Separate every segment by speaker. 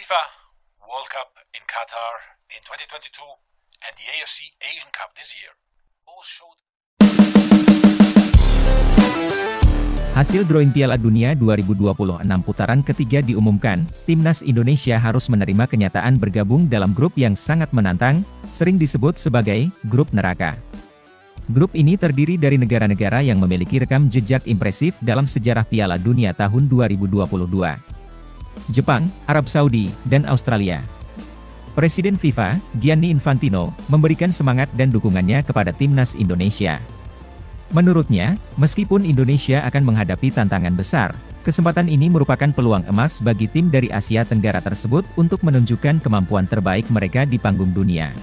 Speaker 1: FIFA World Cup in Qatar in 2022 and the AFC Asian Cup this year both showed.
Speaker 2: Hasil drawing Piala Dunia 2026 putaran ketiga diumumkan, Timnas Indonesia harus menerima kenyataan bergabung dalam grup yang sangat menantang, sering disebut sebagai grup neraka. Grup ini terdiri dari negara-negara yang memiliki rekam jejak impresif dalam sejarah Piala Dunia tahun 2022. Jepang, Arab Saudi, dan Australia. Presiden FIFA, Gianni Infantino, memberikan semangat dan dukungannya kepada Timnas Indonesia. Menurutnya, meskipun Indonesia akan menghadapi tantangan besar, kesempatan ini merupakan peluang emas bagi tim dari Asia Tenggara tersebut untuk menunjukkan kemampuan terbaik mereka di panggung dunia.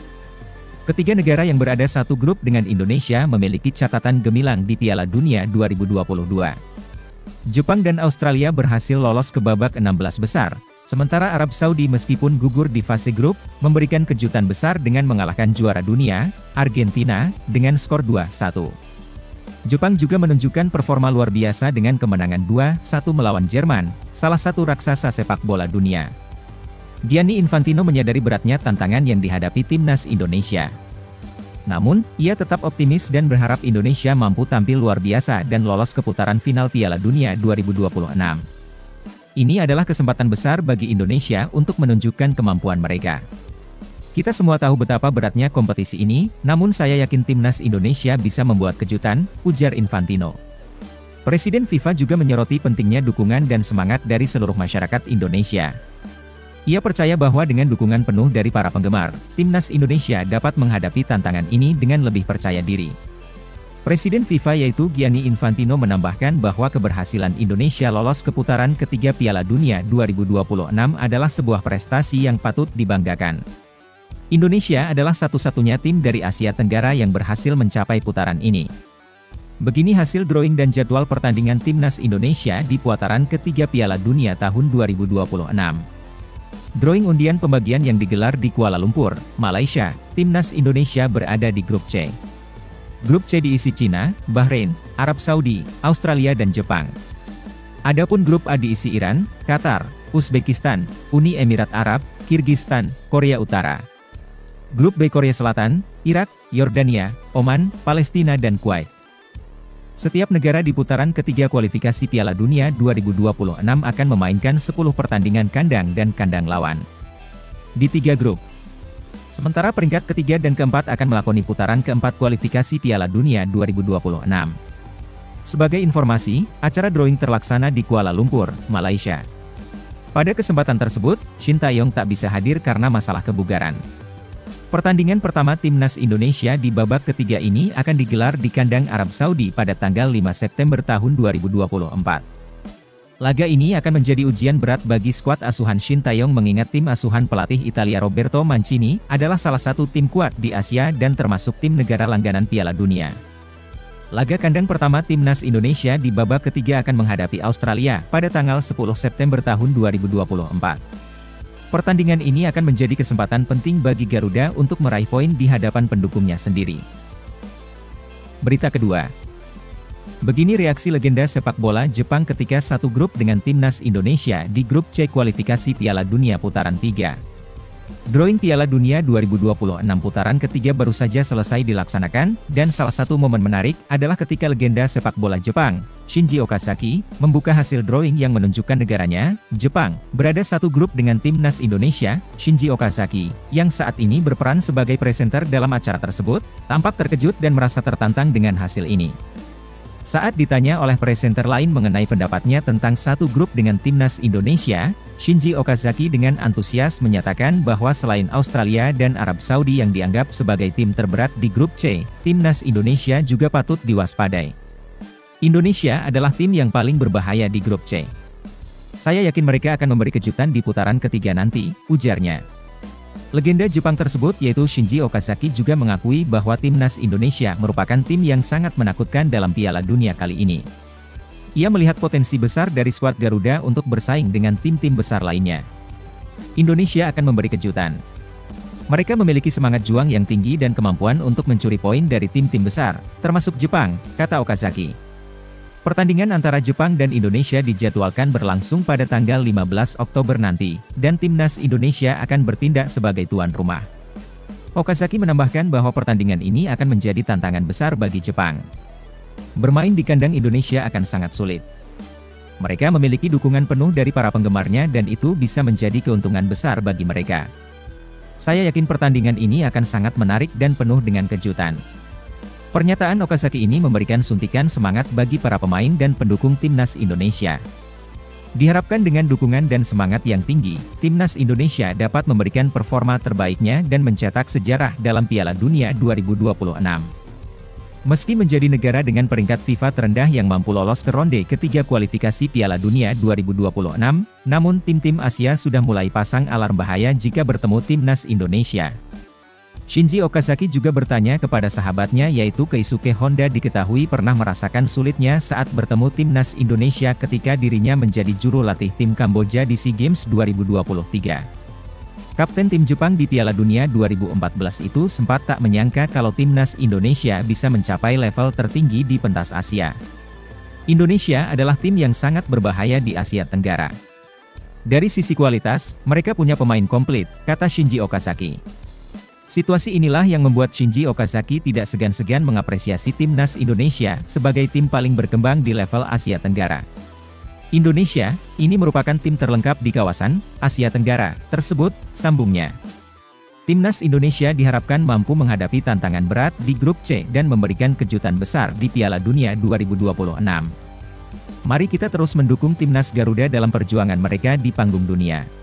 Speaker 2: Ketiga negara yang berada satu grup dengan Indonesia memiliki catatan gemilang di Piala Dunia 2022. Jepang dan Australia berhasil lolos ke babak 16 besar, sementara Arab Saudi meskipun gugur di fase grup, memberikan kejutan besar dengan mengalahkan juara dunia, Argentina, dengan skor 2-1. Jepang juga menunjukkan performa luar biasa dengan kemenangan 2-1 melawan Jerman, salah satu raksasa sepak bola dunia. Gianni Infantino menyadari beratnya tantangan yang dihadapi Timnas Indonesia. Namun, ia tetap optimis dan berharap Indonesia mampu tampil luar biasa dan lolos ke putaran final Piala Dunia 2026. Ini adalah kesempatan besar bagi Indonesia untuk menunjukkan kemampuan mereka. Kita semua tahu betapa beratnya kompetisi ini, namun saya yakin Timnas Indonesia bisa membuat kejutan, ujar Infantino. Presiden FIFA juga menyoroti pentingnya dukungan dan semangat dari seluruh masyarakat Indonesia. Ia percaya bahwa dengan dukungan penuh dari para penggemar, Timnas Indonesia dapat menghadapi tantangan ini dengan lebih percaya diri. Presiden FIFA yaitu Gianni Infantino menambahkan bahwa keberhasilan Indonesia lolos ke putaran ketiga Piala Dunia 2026 adalah sebuah prestasi yang patut dibanggakan. Indonesia adalah satu-satunya tim dari Asia Tenggara yang berhasil mencapai putaran ini. Begini hasil drawing dan jadwal pertandingan Timnas Indonesia di putaran ketiga Piala Dunia tahun 2026. Drawing undian pembagian yang digelar di Kuala Lumpur, Malaysia, Timnas Indonesia berada di grup C. Grup C diisi Cina, Bahrain, Arab Saudi, Australia dan Jepang. Adapun grup A diisi Iran, Qatar, Uzbekistan, Uni Emirat Arab, Kirgistan, Korea Utara. Grup B Korea Selatan, Irak, Yordania, Oman, Palestina dan Kuwait. Setiap negara di putaran ketiga kualifikasi Piala Dunia 2026 akan memainkan 10 pertandingan kandang dan kandang lawan di 3 grup. Sementara peringkat ketiga dan keempat akan melakoni putaran keempat kualifikasi Piala Dunia 2026. Sebagai informasi, acara drawing terlaksana di Kuala Lumpur, Malaysia. Pada kesempatan tersebut, Shin Tae-yong tak bisa hadir karena masalah kebugaran. Pertandingan pertama Timnas Indonesia di babak ketiga ini akan digelar di kandang Arab Saudi pada tanggal 5 September tahun 2024. Laga ini akan menjadi ujian berat bagi skuad asuhan Shin Tae-yong mengingat tim asuhan pelatih Italia Roberto Mancini adalah salah satu tim kuat di Asia dan termasuk tim negara langganan Piala Dunia. Laga kandang pertama Timnas Indonesia di babak ketiga akan menghadapi Australia pada tanggal 10 September tahun 2024. Pertandingan ini akan menjadi kesempatan penting bagi Garuda untuk meraih poin di hadapan pendukungnya sendiri. Berita kedua. Begini reaksi legenda sepak bola Jepang ketika satu grup dengan Timnas Indonesia di grup C kualifikasi Piala Dunia putaran 3. Drawing Piala Dunia 2026 putaran ketiga baru saja selesai dilaksanakan, dan salah satu momen menarik adalah ketika legenda sepak bola Jepang, Shinji Okazaki, membuka hasil drawing yang menunjukkan negaranya, Jepang, berada satu grup dengan Timnas Indonesia. Shinji Okazaki, yang saat ini berperan sebagai presenter dalam acara tersebut, tampak terkejut dan merasa tertantang dengan hasil ini. Saat ditanya oleh presenter lain mengenai pendapatnya tentang satu grup dengan Timnas Indonesia, Shinji Okazaki dengan antusias menyatakan bahwa selain Australia dan Arab Saudi yang dianggap sebagai tim terberat di grup C, Timnas Indonesia juga patut diwaspadai. Indonesia adalah tim yang paling berbahaya di grup C. Saya yakin mereka akan memberi kejutan di putaran ketiga nanti, ujarnya. Legenda Jepang tersebut yaitu Shinji Okazaki juga mengakui bahwa Timnas Indonesia merupakan tim yang sangat menakutkan dalam Piala Dunia kali ini. Ia melihat potensi besar dari skuad Garuda untuk bersaing dengan tim-tim besar lainnya. Indonesia akan memberi kejutan. Mereka memiliki semangat juang yang tinggi dan kemampuan untuk mencuri poin dari tim-tim besar, termasuk Jepang, kata Okazaki. Pertandingan antara Jepang dan Indonesia dijadwalkan berlangsung pada tanggal 15 Oktober nanti, dan timnas Indonesia akan bertindak sebagai tuan rumah. Okazaki menambahkan bahwa pertandingan ini akan menjadi tantangan besar bagi Jepang. Bermain di kandang Indonesia akan sangat sulit. Mereka memiliki dukungan penuh dari para penggemarnya dan itu bisa menjadi keuntungan besar bagi mereka. Saya yakin pertandingan ini akan sangat menarik dan penuh dengan kejutan. Pernyataan Okazaki ini memberikan suntikan semangat bagi para pemain dan pendukung timnas Indonesia. Diharapkan dengan dukungan dan semangat yang tinggi, timnas Indonesia dapat memberikan performa terbaiknya dan mencetak sejarah dalam Piala Dunia 2026. Meski menjadi negara dengan peringkat FIFA terendah yang mampu lolos ke ronde ketiga kualifikasi Piala Dunia 2026, namun tim-tim Asia sudah mulai pasang alarm bahaya jika bertemu timnas Indonesia. Shinji Okazaki juga bertanya kepada sahabatnya yaitu Keisuke Honda diketahui pernah merasakan sulitnya saat bertemu timnas Indonesia ketika dirinya menjadi juru latih tim Kamboja di SEA Games 2023. Kapten tim Jepang di Piala Dunia 2014 itu sempat tak menyangka kalau timnas Indonesia bisa mencapai level tertinggi di pentas Asia. Indonesia adalah tim yang sangat berbahaya di Asia Tenggara. Dari sisi kualitas, mereka punya pemain komplit, kata Shinji Okazaki. Situasi inilah yang membuat Shinji Okazaki tidak segan-segan mengapresiasi timnas Indonesia sebagai tim paling berkembang di level Asia Tenggara. Indonesia, ini merupakan tim terlengkap di kawasan Asia Tenggara tersebut, sambungnya. Timnas Indonesia diharapkan mampu menghadapi tantangan berat di grup C dan memberikan kejutan besar di Piala Dunia 2026. Mari kita terus mendukung timnas Garuda dalam perjuangan mereka di panggung dunia.